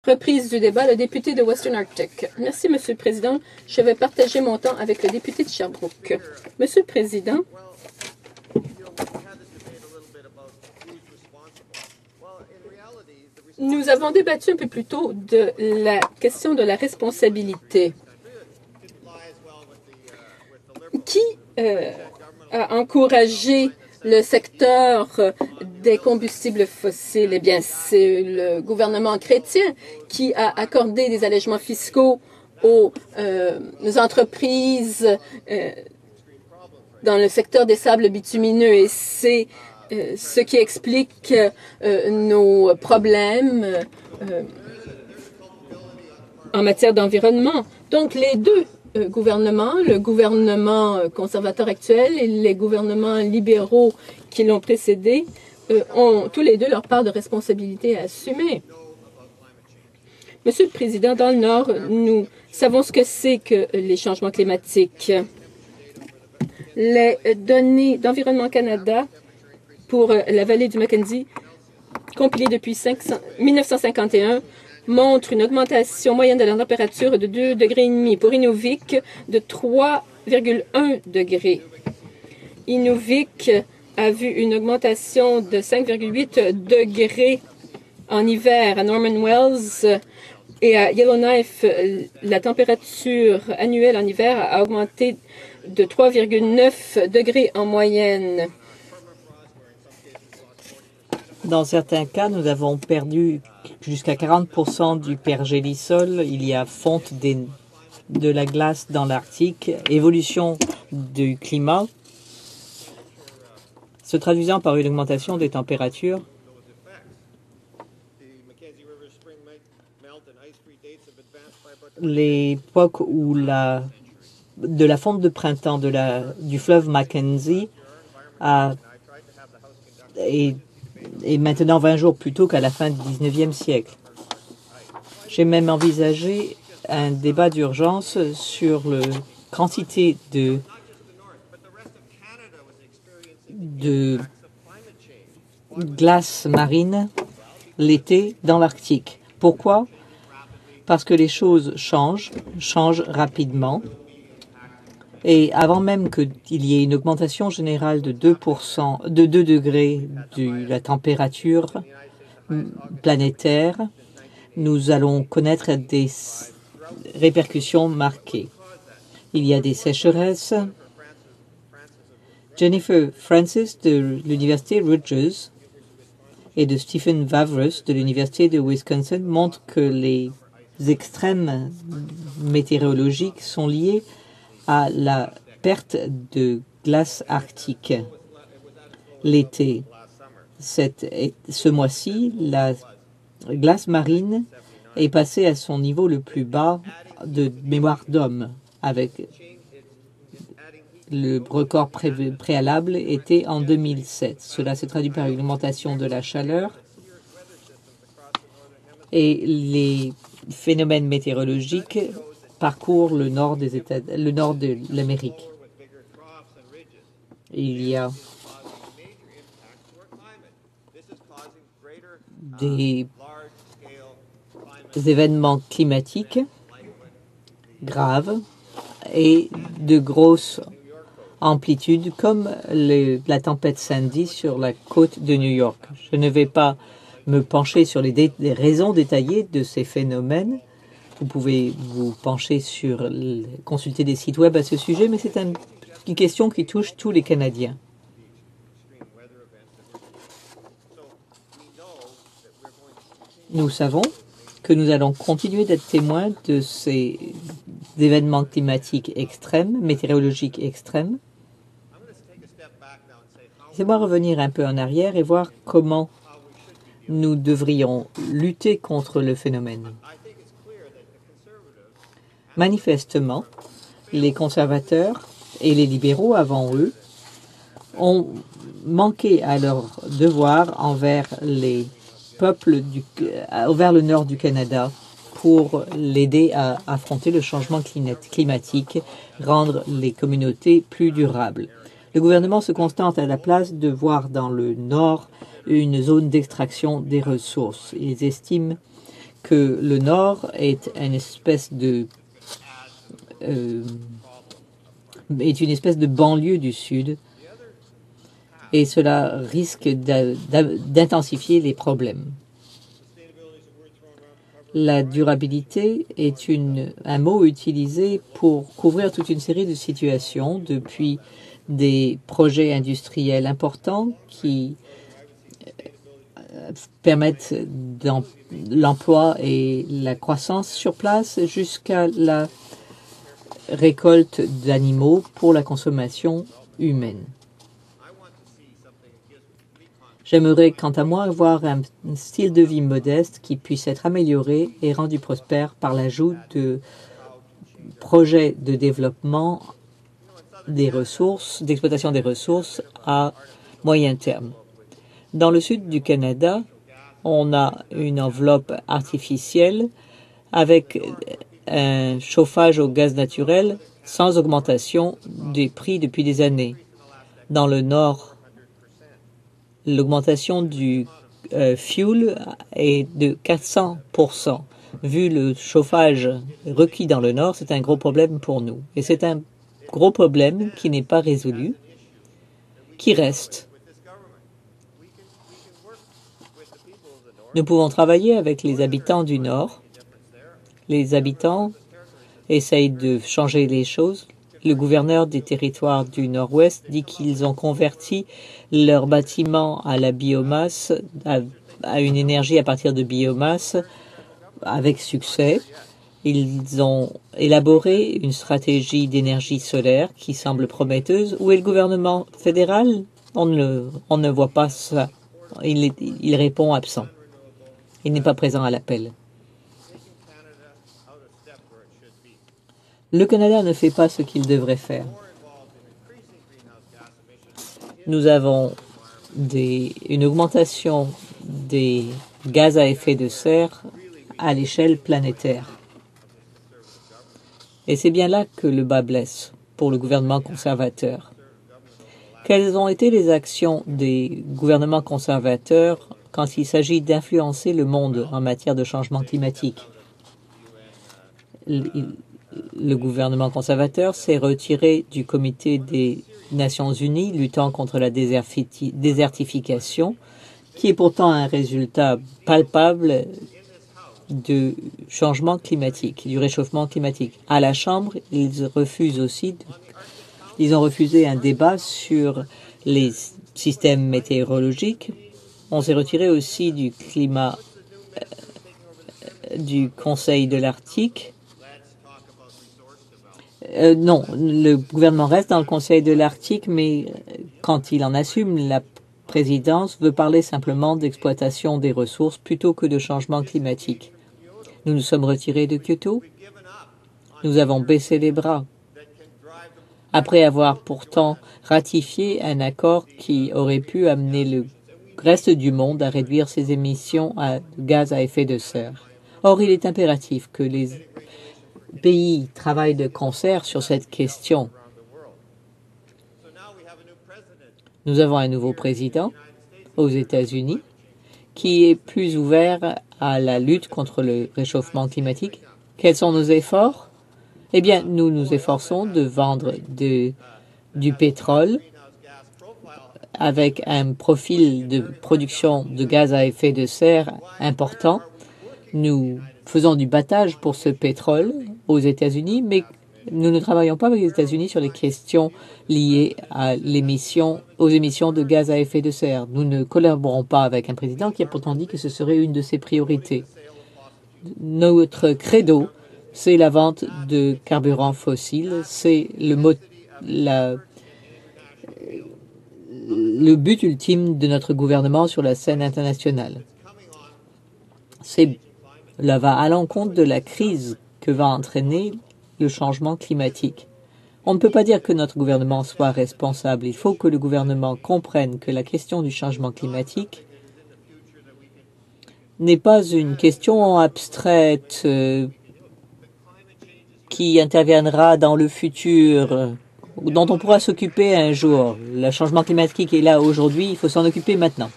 Reprise du débat, le député de Western Arctic. Merci, Monsieur le Président. Je vais partager mon temps avec le député de Sherbrooke. Monsieur le Président, nous avons débattu un peu plus tôt de la question de la responsabilité. Qui a encouragé le secteur des combustibles fossiles? Eh bien, c'est le gouvernement chrétien qui a accordé des allègements fiscaux aux entreprises dans le secteur des sables bitumineux, et c'est ce qui explique nos problèmes en matière d'environnement. Donc, les deux gouvernements, le gouvernement conservateur actuel et les gouvernements libéraux qui l'ont précédé, ont tous les deux leur part de responsabilité à assumer. Monsieur le Président, dans le Nord, nous savons ce que c'est que les changements climatiques. Les données d'Environnement Canada pour la vallée du Mackenzie, compilées depuis 1951, montrent une augmentation moyenne de la température de 2,5 degrés pour Inuvik, de 3,1 degrés. Inuvik a vu une augmentation de 5,8 degrés en hiver à Norman Wells, et à Yellowknife, la température annuelle en hiver a augmenté de 3,9 degrés en moyenne. Dans certains cas, nous avons perdu jusqu'à 40% du pergélisol. Il y a fonte de la glace dans l'Arctique, évolution du climat, se traduisant par une augmentation des températures. L'époque où de la fonte de printemps du fleuve Mackenzie est maintenant 20 jours plus tôt qu'à la fin du 19e siècle. J'ai même envisagé un débat d'urgence sur la quantité de glace marine l'été dans l'Arctique. Pourquoi? Parce que les choses changent rapidement. Et avant même qu'il y ait une augmentation générale de 2 degrés de la température planétaire, nous allons connaître des répercussions marquées. Il y a des sécheresses. Jennifer Francis de l'Université Rutgers et de Stephen Vavros de l'Université de Wisconsin montrent que les extrêmes météorologiques sont liés à la perte de glace arctique l'été. Ce mois-ci, la glace marine est passée à son niveau le plus bas de mémoire d'homme, avec le record préalable était en 2007. Cela se traduit par une augmentation de la chaleur et les phénomènes météorologiques parcourent le nord de l'Amérique. Il y a des événements climatiques graves et de grosses amplitudes comme la tempête Sandy sur la côte de New York. Je ne vais pas me pencher sur les raisons détaillées de ces phénomènes. Vous pouvez vous pencher consulter des sites web à ce sujet, mais c'est une question qui touche tous les Canadiens. Nous savons que nous allons continuer d'être témoins de ces événements climatiques extrêmes, météorologiques extrêmes. Laissez-moi revenir un peu en arrière et voir comment nous devrions lutter contre le phénomène. Manifestement, les conservateurs et les libéraux avant eux ont manqué à leur devoir envers les peuples vers le nord du Canada pour l'aider à affronter le changement climatique, rendre les communautés plus durables. Le gouvernement se contente à la place de voir dans le nord une zone d'extraction des ressources. Ils estiment que le Nord est une espèce de banlieue du Sud et cela risque d'intensifier les problèmes. La durabilité est un mot utilisé pour couvrir toute une série de situations, depuis des projets industriels importants qui permettent l'emploi et la croissance sur place jusqu'à la récolte d'animaux pour la consommation humaine. J'aimerais, quant à moi, avoir un style de vie modeste qui puisse être amélioré et rendu prospère par l'ajout de projets de développement des ressources, d'exploitation des ressources à moyen terme. Dans le sud du Canada, on a une enveloppe artificielle avec un chauffage au gaz naturel sans augmentation des prix depuis des années. Dans le nord, l'augmentation du fuel est de 400%. Vu le chauffage requis dans le nord, c'est un gros problème pour nous. Et c'est un gros problème qui n'est pas résolu, qui reste. Nous pouvons travailler avec les habitants du Nord. Les habitants essayent de changer les choses. Le gouverneur des territoires du Nord-Ouest dit qu'ils ont converti leurs bâtiments à la biomasse, à une énergie à partir de biomasse, avec succès. Ils ont élaboré une stratégie d'énergie solaire qui semble prometteuse. Où est le gouvernement fédéral? On ne voit pas ça. Il répond absent. Il n'est pas présent à l'appel. Le Canada ne fait pas ce qu'il devrait faire. Nous avons une augmentation des gaz à effet de serre à l'échelle planétaire. Et c'est bien là que le bas blesse pour le gouvernement conservateur. Quelles ont été les actions des gouvernements conservateurs quand il s'agit d'influencer le monde en matière de changement climatique? Le gouvernement conservateur s'est retiré du Comité des Nations Unies luttant contre la désertification, qui est pourtant un résultat palpable du changement climatique, du réchauffement climatique. À la Chambre, ils ont refusé un débat sur les systèmes météorologiques. On s'est retiré aussi du du Conseil de l'Arctique. Non, le gouvernement reste dans le Conseil de l'Arctique, mais quand il en assume la présidence, veut parler simplement d'exploitation des ressources plutôt que de changement climatique. Nous nous sommes retirés de Kyoto. Nous avons baissé les bras. Après avoir pourtant ratifié un accord qui aurait pu amener le reste du monde à réduire ses émissions de gaz à effet de serre. Or, il est impératif que les pays travaillent de concert sur cette question. Nous avons un nouveau président aux États-Unis qui est plus ouvert à la lutte contre le réchauffement climatique. Quels sont nos efforts? Eh bien, nous nous efforçons de vendre du pétrole avec un profil de production de gaz à effet de serre important. Nous faisons du battage pour ce pétrole aux États-Unis, mais nous ne travaillons pas avec les États-Unis sur les questions liées aux émissions de gaz à effet de serre. Nous ne collaborons pas avec un président qui a pourtant dit que ce serait une de ses priorités. Notre credo, c'est la vente de carburants fossiles. C'est le but ultime de notre gouvernement sur la scène internationale. Cela va à l'encontre de la crise que va entraîner le changement climatique. On ne peut pas dire que notre gouvernement soit responsable. Il faut que le gouvernement comprenne que la question du changement climatique n'est pas une question abstraite qui interviendra dans le futur, dont on pourra s'occuper un jour. Le changement climatique est là aujourd'hui, il faut s'en occuper maintenant.